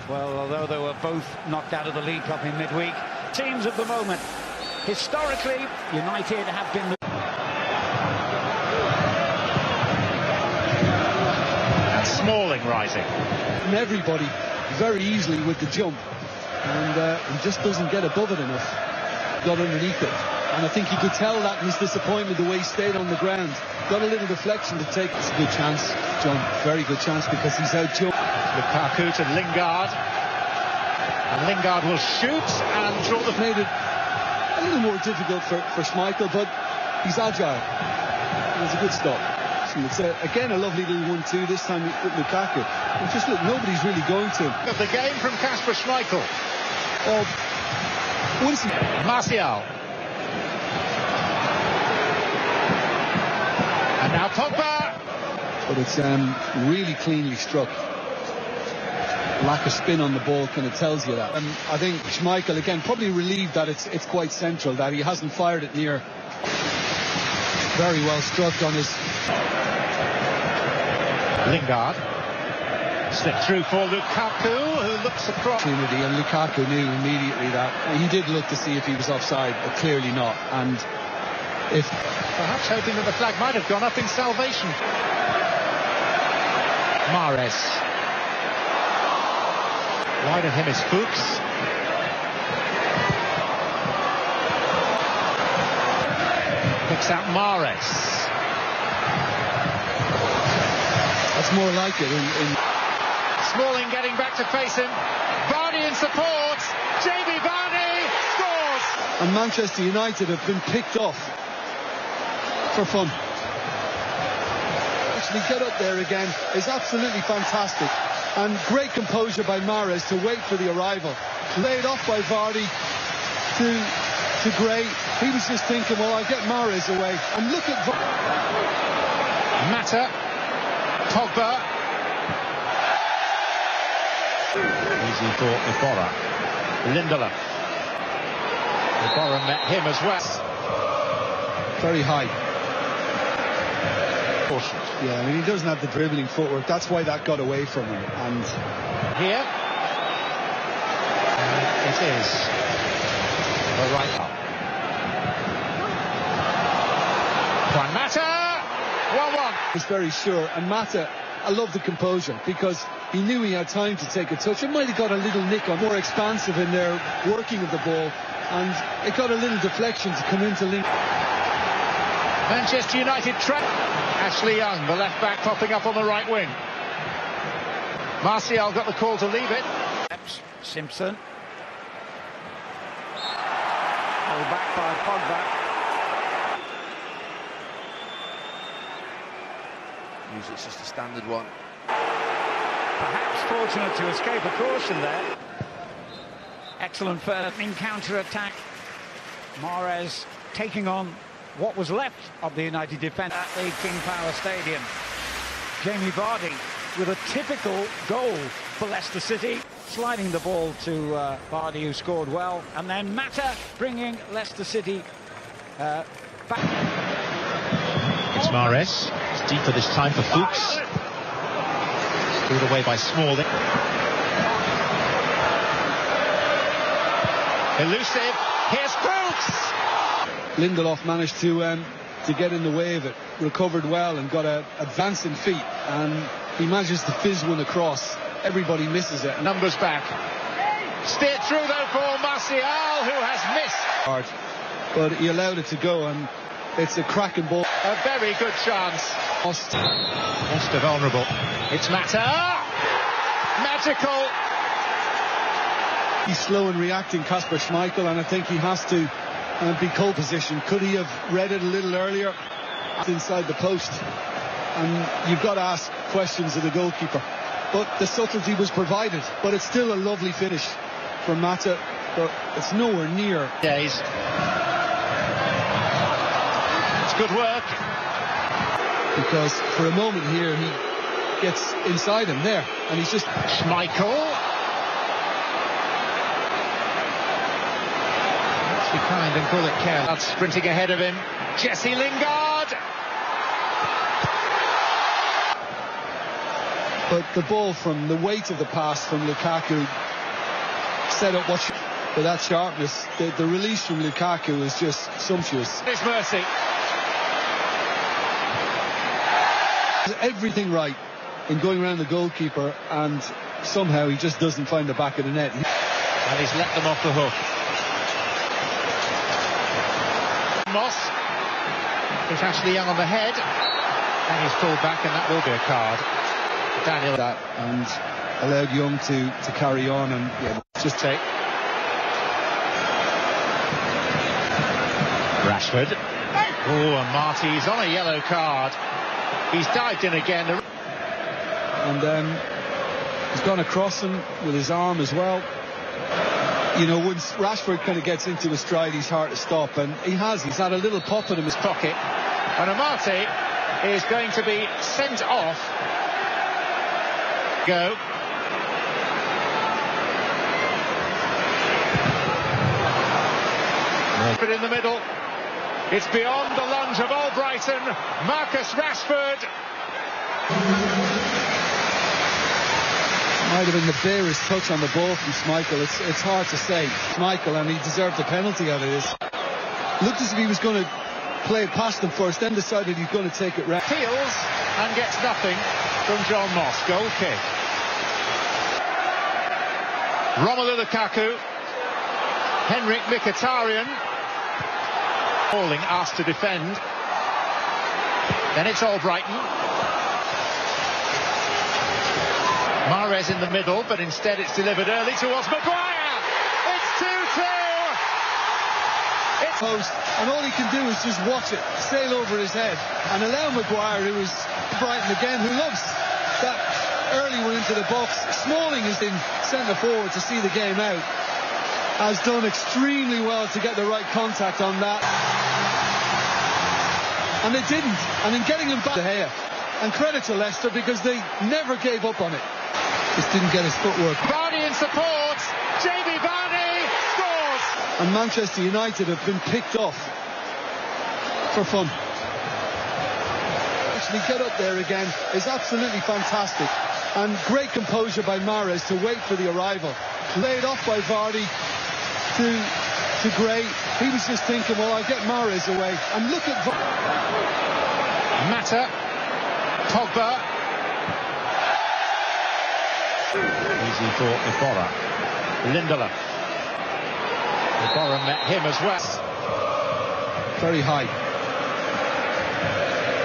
Well, although they were both knocked out of the League Cup in midweek, teams of the moment. Historically, United have been the... And Smalling rising. And everybody very easily with the jump, and he just doesn't get above it enough. Got underneath it, and I think you could tell that in his disappointment the way he stayed on the ground. Got a little deflection to take. It's a good chance, John, very good chance, because he's out jumped. Lukaku to Lingard, and Lingard will shoot and draw the... Made it a little more difficult for Schmeichel, but he's agile. It was a good stop. So it's again a lovely little 1-2, this time with Lukaku. And just look, nobody's really going to him. Of the game from Kasper Schmeichel. Oh, Wilson. Martial. And now Pogba. But it's really cleanly struck. Lack of spin on the ball kind of tells you that. I think Schmeichel, again, probably relieved that it's quite central, that he hasn't fired it near. Very well struck on his... Lingard. Slipped through for Lukaku, who looks across. And Lukaku knew immediately that he did look to see if he was offside, but clearly not. And if... Perhaps hoping that the flag might have gone up in salvation. Mahrez. Wide of him is Fuchs. Picks out Mahrez. That's more like it. Smalling getting back to face him. Vardy in support. Jamie Vardy scores. And Manchester United have been picked off for fun. Actually get up there again is absolutely fantastic. And great composure by Mahrez to wait for the arrival. Laid off by Vardy to Gray. He was just thinking, well, I'll get Mahrez away. And look at Mata. Pogba. Easy for Iborra. Lindelof. Iborra met him as well. Very high. Fortunate. Yeah, I mean, he doesn't have the dribbling footwork. That's why that got away from him. And here, it is the right arm. Juan Mata, 1-1. He's very sure. And Mata, I love the composure, because he knew he had time to take a touch. It might have got a little nick on, more expansive in their working of the ball, and it got a little deflection to come into link. Manchester United track. Ashley Young, the left back, popping up on the right wing. Martial got the call to leave it. Simpson. Held back by Pogba. Usually it's just a standard one. Perhaps fortunate to escape a caution there. Excellent first in counter-attack. Mahrez taking on what was left of the United defence at the King Power Stadium. Jamie Vardy with a typical goal for Leicester City, sliding the ball to Vardy, who scored well, and then Mata bringing Leicester City back. It's Mahrez. It's deeper this time for Fuchs. Pulled away by Smalling. Elusive. Here's Fuchs. Lindelof managed to get in the way of it, recovered well and got a advancing feet, and he manages to fizz one across. Everybody misses it. Numbers back. Steered through though for Martial, who has missed. Hard, but he allowed it to go, and it's a cracking ball. A very good chance. Lost vulnerable. It's Mata. Magical. He's slow in reacting, Kasper Schmeichel, and I think he has to be goal position. Could he have read it a little earlier? Inside the post, and you've got to ask questions of the goalkeeper, but the subtlety was provided. But it's still a lovely finish from Mata, but it's nowhere near. Yeah, it's good work, because for a moment here he gets inside him there, and he's just... Schmeichel. Be kind and call it care. Sprinting ahead of him, Jesse Lingard. But the ball, from the weight of the pass from Lukaku, set up with that sharpness. The release from Lukaku is just sumptuous. It's Mercy. Everything right in going around the goalkeeper, and somehow he just doesn't find the back of the net. And he's let them off the hook. Moss. It's Ashley Young on the head. And he's pulled back, and that will be a card. Daniel. That, and allowed Young to carry on, and yeah, just take. Rashford. Oh, and Marty's on a yellow card. He's dived in again. And he's gone across him with his arm as well. You know, once Rashford kind of gets into his stride, he's hard to stop, and he's had a little pop in his pocket. And Amati is going to be sent off. Go. But in the middle, it's beyond the lunge of Albrighton. Marcus Rashford. Might have been the barest touch on the ball from Schmeichel. It's hard to say. Schmeichel, and he deserved the penalty out of this. Looked as if he was going to play it past him first, then decided he's going to take it round. Peels and gets nothing from John Moss. Goal kick. Romelu Lukaku. Henrik Mkhitaryan. Falling, asked to defend. Then it's Albrighton. Mahrez in the middle, but instead it's delivered early towards Maguire. It's 2-2. It's post, and all he can do is just watch it sail over his head and allow Maguire, who is Brighton again, who loves that early one into the box. Smalling has been centre forward to see the game out. Has done extremely well to get the right contact on that. And they didn't. And in getting him back to here, and credit to Leicester, because they never gave up on it. Just didn't get his footwork. Vardy in support. JB Vardy scores. And Manchester United have been picked off for fun. Actually get up there again is absolutely fantastic. And great composure by Mahrez to wait for the arrival. Laid off by Vardy to Gray. He was just thinking, well, I'll get Mahrez away. And look at Mata. Pogba. Easy for Iborra. Lindelof. Iborra met him as well. Very high.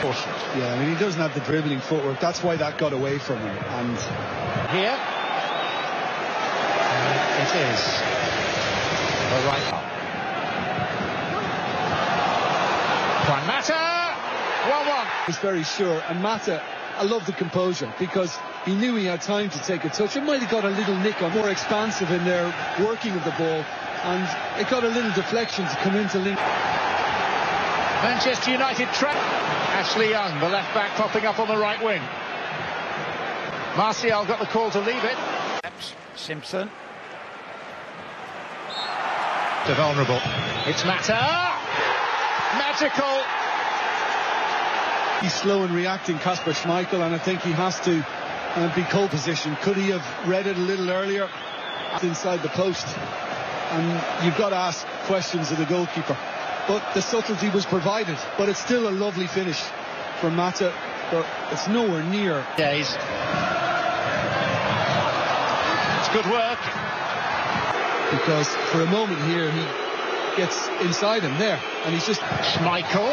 Fortunate. Yeah, I mean, he doesn't have the dribbling footwork. That's why that got away from him. And here it is the right arm. Juan Mata. 1-1. He's very sure, and Mata, I love the composure, because he knew he had time to take a touch. It might have got a little nick on, more expansive in their working of the ball, and it got a little deflection to come into link. Manchester United track. Ashley Young, the left back, popping up on the right wing. Martial got the call to leave it. Simpson. They're vulnerable. It's Mata. Magical. He's slow in reacting, Kasper Schmeichel, and I think he has to be cold position. Could he have read it a little earlier? Inside the post, and you've got to ask questions of the goalkeeper. But the subtlety was provided. But it's still a lovely finish from Mata, but it's nowhere near. Days. It's good work. Because for a moment here, he gets inside him there, and he's just... Schmeichel.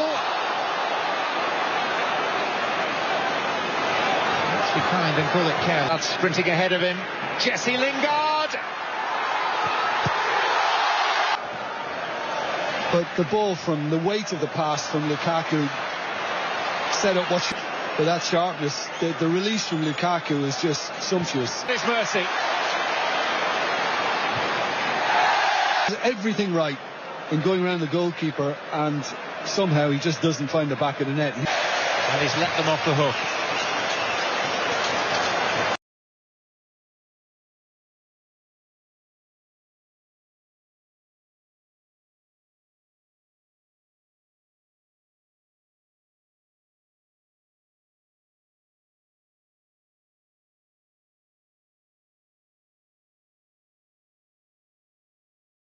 Let's be kind and call it care. That's sprinting ahead of him. Jesse Lingard. But the ball, from the weight of the pass from Lukaku, set up with that sharpness. The release from Lukaku is just sumptuous. It's Mercy. Everything right in going around the goalkeeper, and somehow he just doesn't find the back of the net. And he's let them off the hook.